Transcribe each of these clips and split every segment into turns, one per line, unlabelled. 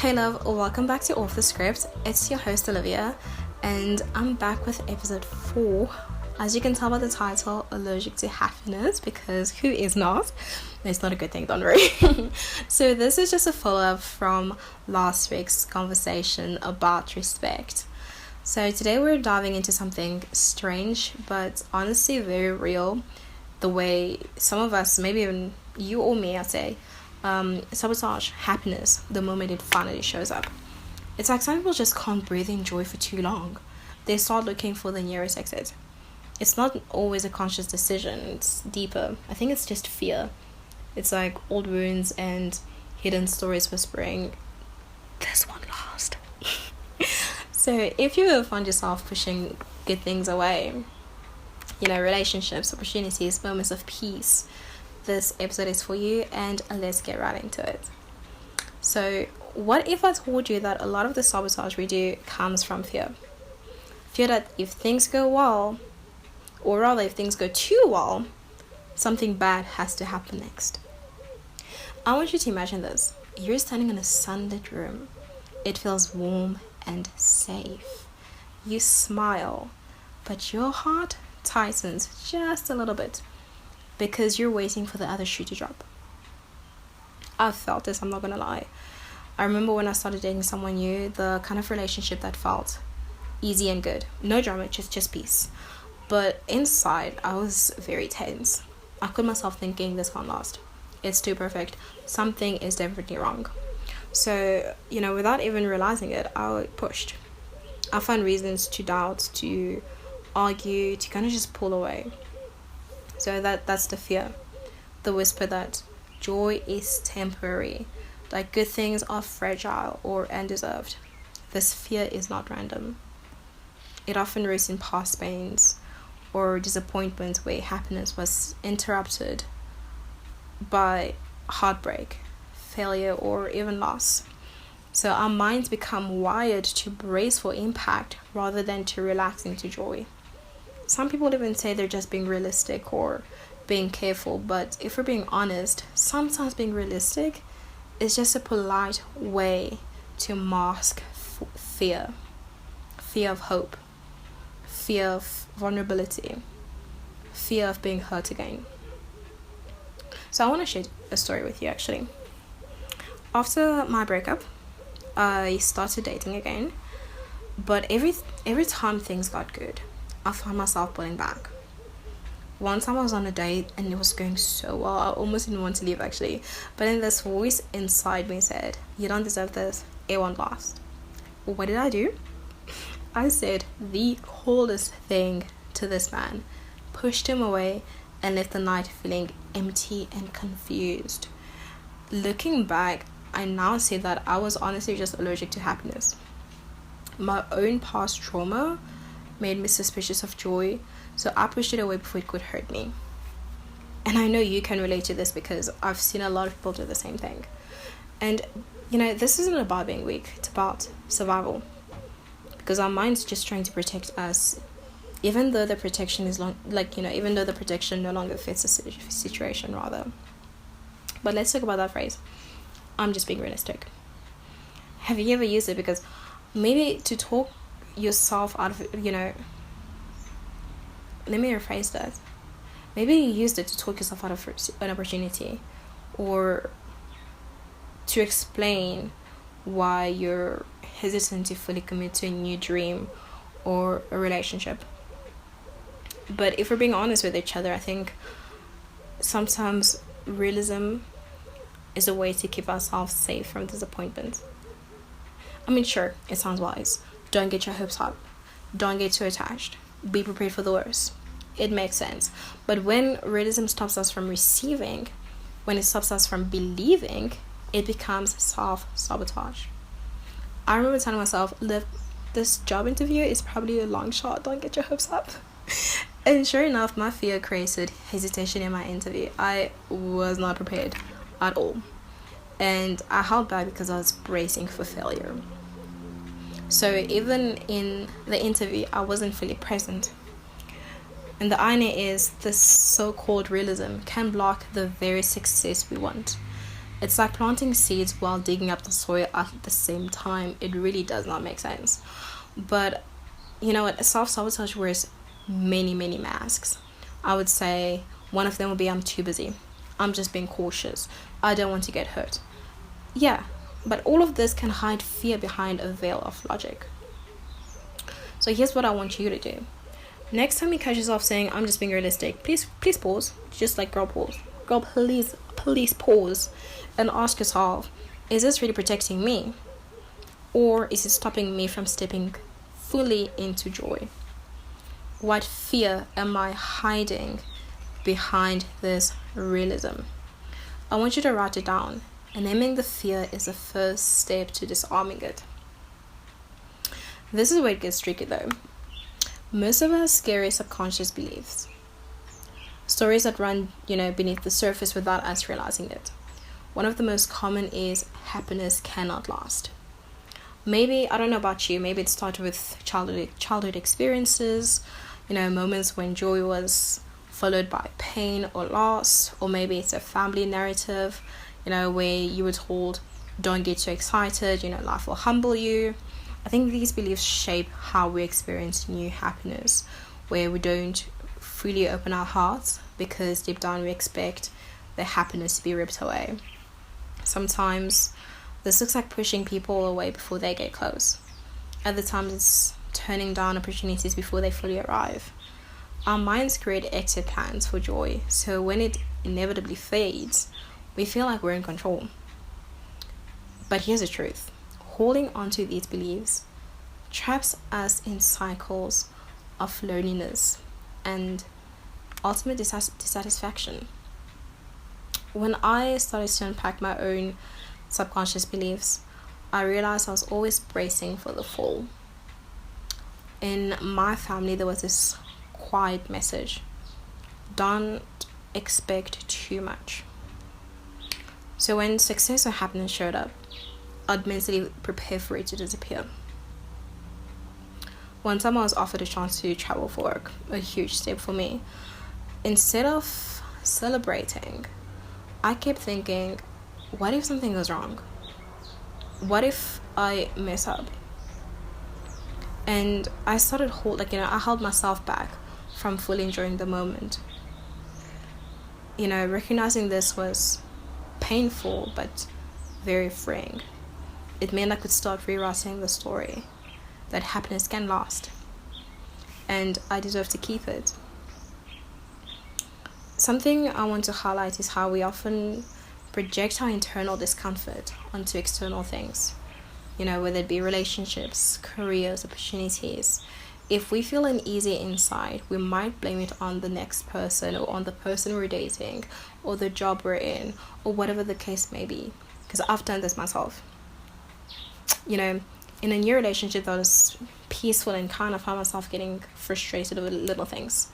Hey love, welcome back to Off the Script. It's your host Olivia, and I'm back with episode 4. As you can tell by the title, Allergic to Happiness, because who is not? It's not a good thing, don't worry. So this is just a follow-up from last week's conversation about respect. So today we're diving into something strange, but honestly very real. The way some of us, maybe even you or me, I'd say, sabotage happiness the moment it finally shows up. It's like some people just can't breathe in joy for too long. They start looking for the nearest exit. It's not always a conscious decision, it's deeper. I think it's just fear. It's like old wounds and hidden stories whispering, this one last. So if you ever find yourself pushing good things away, relationships, opportunities, moments of peace, this episode is for you, and let's get right into it. So what if I told you that a lot of the sabotage we do comes from fear? Fear that if things go well, or rather if things go too well, something bad has to happen next. I want you to imagine this. You're standing in a sunlit room. It feels warm and safe. You smile, but your heart tightens just a little bit because you're waiting for the other shoe to drop. I've felt this, I'm not gonna lie. I remember when I started dating someone new, the kind of relationship that felt easy and good. No drama, just peace. But inside, I was very tense. I caught myself thinking, this can't last. It's too perfect. Something is definitely wrong. So, without even realizing it, I pushed. I found reasons to doubt, to argue, to kind of just pull away. So that's the fear. The whisper that joy is temporary. Like good things are fragile or undeserved. This fear is not random. It often roots in past pains or disappointments where happiness was interrupted by heartbreak, failure, or even loss. So our minds become wired to brace for impact rather than to relax into joy. Some people even say they're just being realistic or being careful, but if we're being honest, sometimes being realistic is just a polite way to mask fear. Fear of hope, fear of vulnerability, fear of being hurt again. So I want to share a story with you actually. After my breakup, I started dating again, but every time things got good, I found myself pulling back. One time I was on a date and it was going so well, I almost didn't want to leave actually, but then this voice inside me said, you don't deserve this, it won't last. What did I do? I said the coldest thing to this man, pushed him away, and left the night feeling empty and confused. Looking back, I now see that I was honestly just allergic to happiness. My own past trauma made me suspicious of joy, so I pushed it away before it could hurt me. And I know you can relate to this because I've seen a lot of people do the same thing. And this isn't about being weak, it's about survival. Because our mind's just trying to protect us, even though the protection is even though the protection no longer fits the situation rather. But let's talk about that phrase. I'm just being realistic. Have you ever used it? Because maybe to talk yourself out of let me rephrase that. Maybe you used it to talk yourself out of an opportunity, or to explain why you're hesitant to fully commit to a new dream or a relationship. But if we're being honest with each other, I think sometimes realism is a way to keep ourselves safe from disappointment. I mean, sure, it sounds wise. Don't get your hopes up. Don't get too attached. Be prepared for the worst. It makes sense. But when realism stops us from receiving, when it stops us from believing, it becomes self-sabotage. I remember telling myself, this job interview is probably a long shot. Don't get your hopes up. And sure enough, my fear created hesitation in my interview. I was not prepared at all. And I held back because I was bracing for failure. So even in the interview, I wasn't fully present. And the irony is, this so-called realism can block the very success we want. It's like planting seeds while digging up the soil at the same time. It really does not make sense. But you know what? Self-sabotage wears many, many masks. I would say one of them would be, I'm too busy. I'm just being cautious. I don't want to get hurt. Yeah, but all of this can hide fear behind a veil of logic. So here's what I want you to do. Next time you catch yourself saying, I'm just being realistic, please pause. Just like girl, pause. Girl, please pause and ask yourself, is this really protecting me? Or is it stopping me from stepping fully into joy? What fear am I hiding behind this realism? I want you to write it down. And naming the fear is the first step to disarming it. This is where it gets tricky though. Most of us carry subconscious beliefs. Stories that run, beneath the surface without us realizing it. One of the most common is happiness cannot last. Maybe, I don't know about you, maybe it started with childhood experiences, moments when joy was followed by pain or loss, or maybe it's a family narrative, where you were told, don't get too excited, life will humble you. I think these beliefs shape how we experience new happiness, where we don't freely open our hearts because deep down we expect the happiness to be ripped away. Sometimes this looks like pushing people away before they get close. Other times it's turning down opportunities before they fully arrive. Our minds create exit plans for joy, so when it inevitably fades, we feel like we're in control. But here's the truth. Holding onto these beliefs traps us in cycles of loneliness and ultimate dissatisfaction. When I started to unpack my own subconscious beliefs, I realized I was always bracing for the fall. In my family, there was this quiet message: don't expect too much. So when success or happiness showed up, I'd mentally prepare for it to disappear. One time I was offered a chance to travel for work, a huge step for me. Instead of celebrating, I kept thinking, what if something goes wrong? What if I mess up? And I started I held myself back from fully enjoying the moment. Recognizing this was painful but very freeing. It meant I could start rewriting the story that happiness can last, and I deserve to keep it. Something I want to highlight is how we often project our internal discomfort onto external things, whether it be relationships, careers, opportunities. If we feel uneasy inside, we might blame it on the next person or on the person we're dating or the job we're in or whatever the case may be. Because I've done this myself. In a new relationship that was peaceful and kind, I found myself getting frustrated over little things.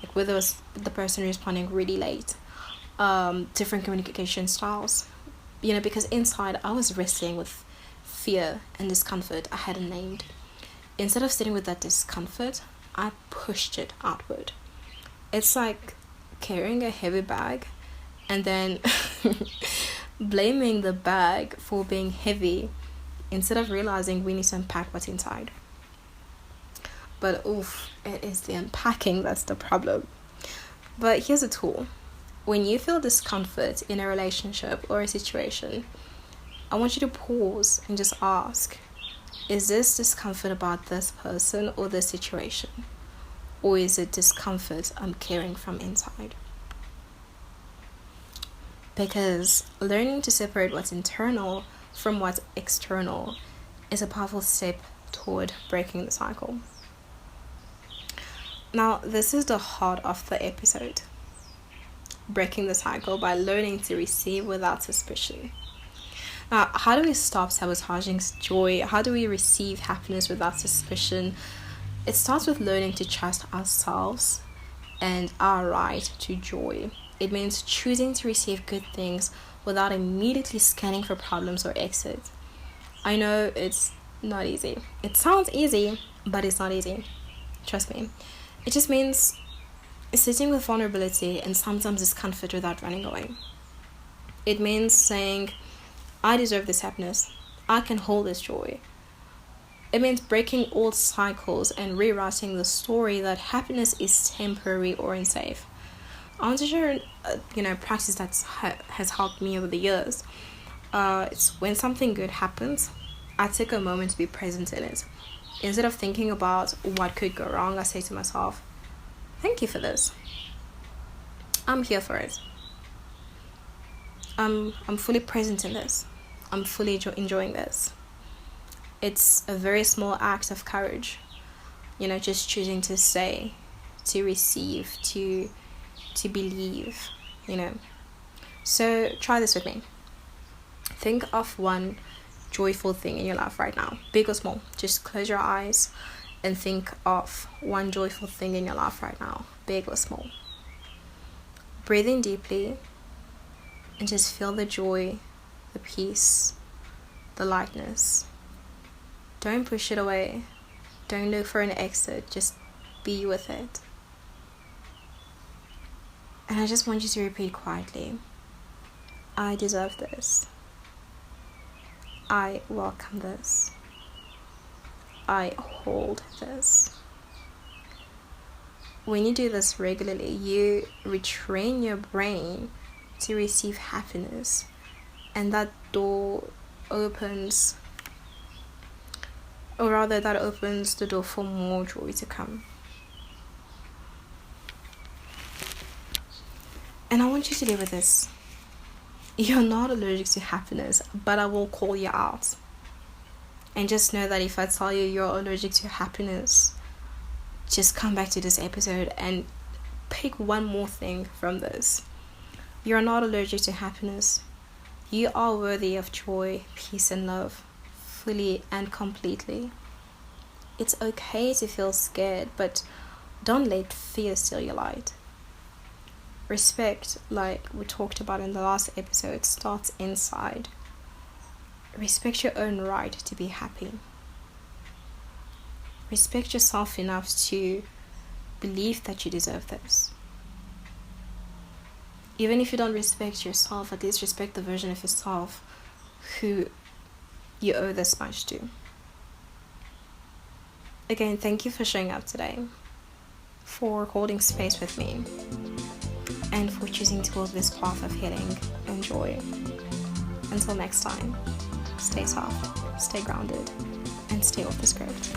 Like whether it was the person responding really late, different communication styles. Because inside I was wrestling with fear and discomfort I hadn't named. Instead of sitting with that discomfort, I pushed it outward. It's like carrying a heavy bag and then blaming the bag for being heavy instead of realizing we need to unpack what's inside. But it is the unpacking that's the problem. But here's a tool. When you feel discomfort in a relationship or a situation, I want you to pause and just ask, is this discomfort about this person or this situation? Or is it discomfort I'm carrying from inside? Because learning to separate what's internal from what's external is a powerful step toward breaking the cycle. Now, this is the heart of the episode. Breaking the cycle by learning to receive without suspicion. Now, how do we stop sabotaging joy? How do we receive happiness without suspicion? It starts with learning to trust ourselves and our right to joy. It means choosing to receive good things without immediately scanning for problems or exit. I know it's not easy. It sounds easy, but it's not easy. Trust me. It just means sitting with vulnerability and sometimes discomfort without running away. It means saying, I deserve this happiness. I can hold this joy. It means breaking old cycles and rewriting the story that happiness is temporary or unsafe. I want to share, practice that has helped me over the years. It's when something good happens, I take a moment to be present in it. Instead of thinking about what could go wrong, I say to myself, thank you for this. I'm here for it. I'm fully present in this. I'm fully enjoying this. It's a very small act of courage, just choosing to stay, to receive, to believe, So try this with me. Think of one joyful thing in your life right now, big or small. Just close your eyes and think of one joyful thing in your life right now, big or small. Breathe in deeply and just feel the joy, the peace, the lightness. Don't push it away. Don't look for an exit. Just be with it. And I just want you to repeat quietly, I deserve this. I welcome this. I hold this. When you do this regularly, you retrain your brain to receive happiness, and that door opens, or rather that opens the door for more joy to come. And I want you to live with this. You're not allergic to happiness, but I will call you out. And just know that if I tell you you're allergic to happiness, just come back to this episode and pick one more thing from this. You're not allergic to happiness. You are worthy of joy, peace, and love, fully and completely. It's okay to feel scared, but don't let fear steal your light. Respect, like we talked about in the last episode, starts inside. Respect your own right to be happy. Respect yourself enough to believe that you deserve this. Even if you don't respect yourself, at least respect the version of yourself who you owe this much to. Again, thank you for showing up today, for holding space with me, and for choosing to walk this path of healing and joy. Until next time, stay soft, stay grounded, and stay off the script.